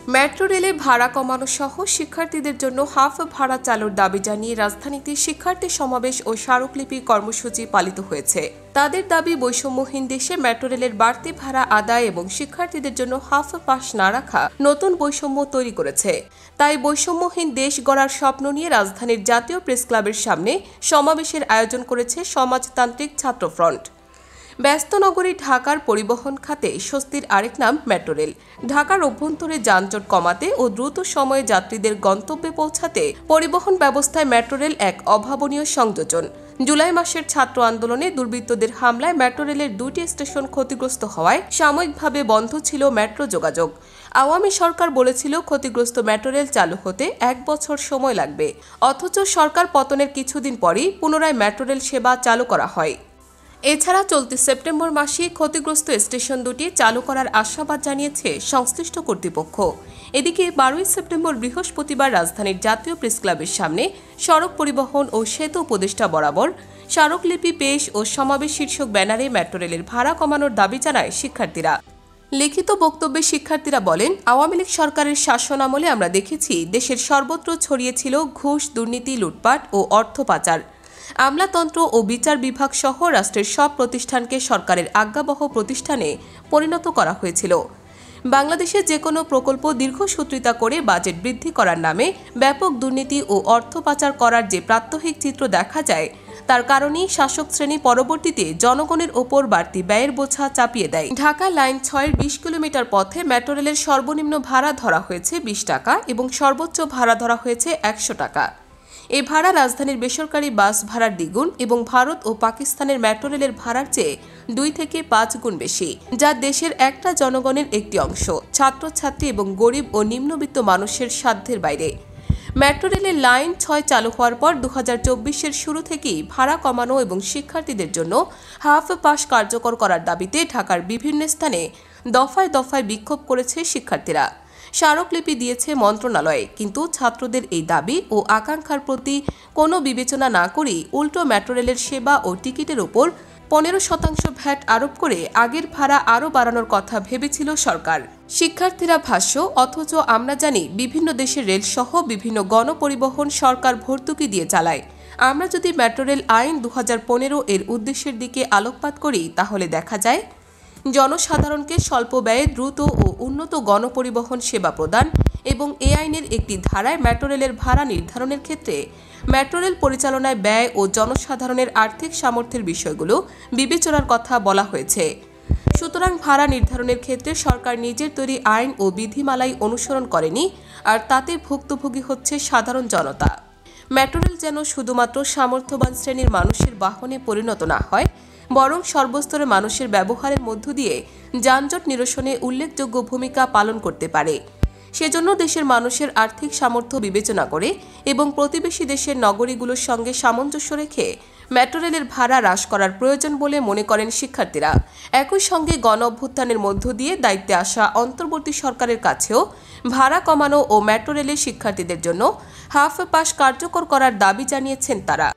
Metro রেলে ভাড়া কমানো সহ শিক্ষার্থীদের জন্য হাফ ভাড়া চালুর দাবি জানিয়ে রাজধানীতে শিক্ষার্থী সমাবেশ ও স্মারকলিপি কর্মসূচি পালিত হয়েছে। তাদের দাবি, বৈষম্যহীন দেশে মেট্রো রেলের বাড়তি ভাড়া আদায় এবং শিক্ষার্থীদের জন্য হাফ পাস না রাখা নতুন বৈষম্য তৈরি করেছে। তাই বৈষম্যহীন দেশ গড়ার স্বপ্ন নিয়ে রাজধানীর জাতীয় প্রেস ক্লাবের সামনে সমাবেশের আয়োজন করেছে সমাজতান্ত্রিক ছাত্র ফ্রন্ট। ব্যস্ত নগরী ঢাকার পরিবহন খাতে স্বস্তির আরেক নাম মেট্রো রেল। ঢাকার অভ্যন্তরে যানজট কমাতে ও দ্রুত সময়ে যাত্রীদের গন্তব্যে পৌঁছাতে পরিবহন ব্যবস্থায় মেট্রো রেল এক অভাবনীয় সংযোজন। জুলাই মাসের ছাত্র আন্দোলনে দুর্বৃত্তদের হামলায় মেট্রো রেলের 2টি স্টেশন ক্ষতিগ্রস্ত হওয়ায় সাময়িকভাবে বন্ধ ছিল মেট্রো যোগাযোগ। আওয়ামী সরকার বলেছিল ক্ষতিগ্রস্ত মেট্রো রেল চালু হতে 1 বছর সময় লাগবে, অথচ সরকার পতনের কিছুদিন পরই পুনরায় মেট্রো রেল সেবা চালু করা হয়। এছাড়া চলতি সেপ্টেম্বর মাসে ক্ষতিগ্রস্ত স্টেশন দুটি চালু করার আশাবাদ জানিয়েছে সংশ্লিষ্ট কর্তৃপক্ষ। এদিকে 12ই সেপ্টেম্বর বৃহস্পতিবার রাজধানীর জাতীয় প্রেস ক্লাবের সামনে সড়ক পরিবহন ও সেতু উপদেষ্টা বরাবর স্মারকলিপি পেশ ও সমাবেশ শীর্ষক ব্যানারে মেট্রো রেলের ভাড়া কমানোর দাবি জানায় শিক্ষার্থীরা। লিখিত বক্তব্যে শিক্ষার্থীরা বলেন, আওয়ামী লীগ সরকারের শাসনামলে আমরা দেখেছি দেশের সর্বত্র ছড়িয়েছিল ঘুষ, দুর্নীতি, লুটপাট ও অর্থ পাচার। আমলাতন্ত্র ও বিচার বিভাগ সহ রাষ্ট্রের সব প্রতিষ্ঠানকে সরকারের আজ্ঞাবহ প্রতিষ্ঠানে পরিণত করা হয়েছিল। বাংলাদেশে যে কোনো প্রকল্প দীর্ঘসূত্রিতা করে বাজেট বৃদ্ধি করার নামে ব্যাপক দুর্নীতি ও অর্থ পাচার করার যে প্রাত্যহিক চিত্র দেখা যায়, তার কারণেই শাসক শ্রেণী পরবর্তীতে জনগণের ওপর বাড়তি ব্যয়ের বোঝা চাপিয়ে দেয়। ঢাকা লাইন 6-এর 20 কিলোমিটার পথে মেট্রো রেলের সর্বনিম্ন ভাড়া ধরা হয়েছে 20 টাকা এবং সর্বোচ্চ ভাড়া ধরা হয়েছে 100 টাকা। এই ভাড়া রাজধানীর বেসরকারি বাস ভাড়ার দ্বিগুণ এবং ভারত ও পাকিস্তানের মেট্রো রেলের ভাড়ার চেয়ে 2 থেকে 5 গুণ বেশি, যা দেশের একটা জনগণের একটি অংশ, ছাত্রছাত্রী এবং গরিব ও নিম্নবিত্ত মানুষের সাধ্যের বাইরে। মেট্রো রেলের লাইন 6 চালু হওয়ার পর 2024-এর শুরু থেকেই ভাড়া কমানো এবং শিক্ষার্থীদের জন্য হাফ পাস কার্যকর করার দাবিতে ঢাকার বিভিন্ন স্থানে দফায় দফায় বিক্ষোভ করেছে শিক্ষার্থীরা। স্মারকলিপি দিয়েছে মন্ত্রণালয়ে, কিন্তু ছাত্রদের এই দাবি ও আকাঙ্ক্ষার প্রতি কোনো বিবেচনা না করেই উল্টো মেট্রো রেলের সেবা ও টিকিটের ওপর 15% ভ্যাট আরোপ করে আগের ভাড়া আরও বাড়ানোর কথা ভেবেছিল সরকার। শিক্ষার্থীরা ভাষ্য, অথচ আমরা জানি বিভিন্ন দেশের রেলসহ বিভিন্ন গণপরিবহন সরকার ভর্তুকি দিয়ে চালায়। আমরা যদি মেট্রো রেল আইন 2015 এর উদ্দেশ্যের দিকে আলোকপাত করি, তাহলে দেখা যায় জনসাধারণকে স্বল্প ব্যয়ে দ্রুত ও উন্নত গণপরিবহন সেবা প্রদান এবং এ আইনের একটি ধারায় মেট্রো রেলের ভাড়া নির্ধারণের ক্ষেত্রে মেট্রো রেল পরিচালনায় ব্যয় ও জনসাধারণের আর্থিক সামর্থ্যের বিষয়গুলো বিবেচনার কথা বলা হয়েছে। সুতরাং ভাড়া নির্ধারণের ক্ষেত্রে সরকার নিজের তৈরি আইন ও বিধিমালাই অনুসরণ করেনি, আর তাতে ভুক্তভোগী হচ্ছে সাধারণ জনতা। মেট্রো রেল যেন শুধুমাত্র সামর্থ্যবান শ্রেণীর মানুষের বাহনে পরিণত না হয়, বরং সর্বস্তরের মানুষের ব্যবহারের মধ্য দিয়ে যানজট নিরসনে উল্লেখযোগ্য ভূমিকা পালন করতে পারে। সেজন্য দেশের মানুষের আর্থিক সামর্থ্য বিবেচনা করে এবং প্রতিবেশী দেশের নগরীগুলোর সঙ্গে সামঞ্জস্য রেখে মেট্রো রেলের ভাড়া হ্রাস করার প্রয়োজন বলে মনে করেন শিক্ষার্থীরা। একই সঙ্গে গণ অভ্যুত্থানের মধ্য দিয়ে দায়িত্বে আসা অন্তর্বর্তী সরকারের কাছেও ভাড়া কমানো ও মেট্রো রেলের শিক্ষার্থীদের জন্য হাফ পাস কার্যকর করার দাবি জানিয়েছেন তারা।